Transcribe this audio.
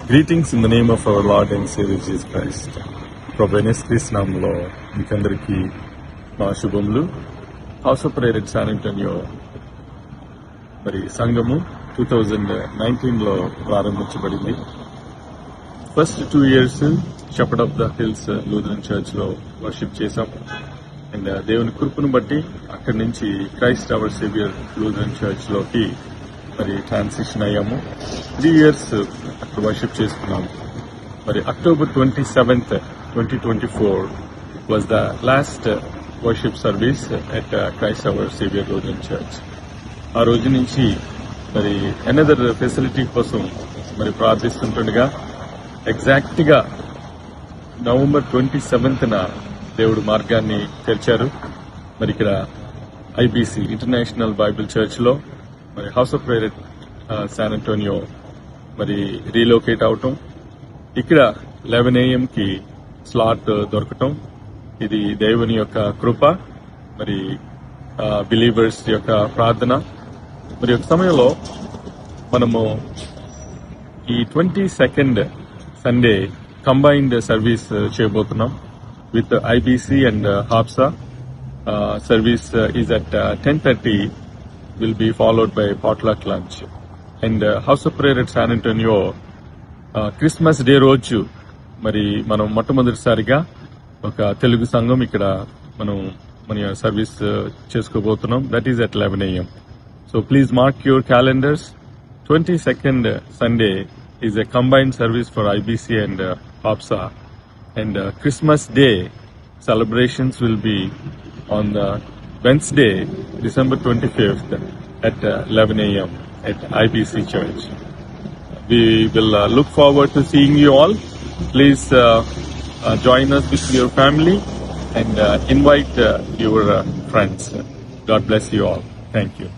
Greetings in the name of our Lord and Savior Jesus Christ. ప్రభు యేసుక్రీస్తు నామములో మీకందరికీ మా శుభములు. House of prayer at San Antonio మరి సంఘము 2019లో ప్రారంభించబడింది. First 2 years shepherd of the hills Lutheran church లో వర్షిప్ చేశాం. అండ్ దేవుని కృపను బట్టి అక్కడి నుంచి Christ our saviour Lutheran church లోకి మరి ట్రాన్సిషన్ అయ్యాము. 3 years అక్కడ వర్షిప్ చేసుకున్నాము. మరి October 27th, 2024 was the last worship service at Christ Our Savior Lutheran Church. ఆ రోజు నుంచి మరి అనదర్ ఫెసిలిటీ కోసం మరి ప్రార్థిస్తుండగా ఎగ్జాక్ట్ గా November 27th దేవుడు మార్గాన్ని తెరిచారు. మరి ఇక్కడ IBC ఇంటర్నేషనల్ బైబిల్ చర్చ్ లో మరి house of prayer San Antonio మరి రీలోకేట్ అవటం, ఇక్కడ 11 AM కి స్లాట్ దొరకటం, ఇది దేవుని యొక్క కృప, మరి బిలీవర్స్ యొక్క ప్రార్థన. మరి ఒక సమయంలో మనము ఈ 22nd సండే కంబైన్డ్ సర్వీస్ చేయబోతున్నాం విత్ IBC అండ్ హాప్సా. Service is at 10:30, will be followed by potluck lunch. And House of Prayer at San Antonio Christmas day రోజు మరి మనం మొట్టమొదటిసారిగా ఒక తెలుగు సంఘం ఇక్కడ మనం మన సర్వీస్ చేసుకోబోతున్నాం. That is at 11 AM. So please mark your calendars. 22nd Sunday is a combined service for IBC and HAPSA. And Christmas Day celebrations will be on the Wednesday, December 25th at 11 AM at IBC Church. We will look forward to seeing you all. Please join us with your family and invite your friends. God bless you all. Thank you.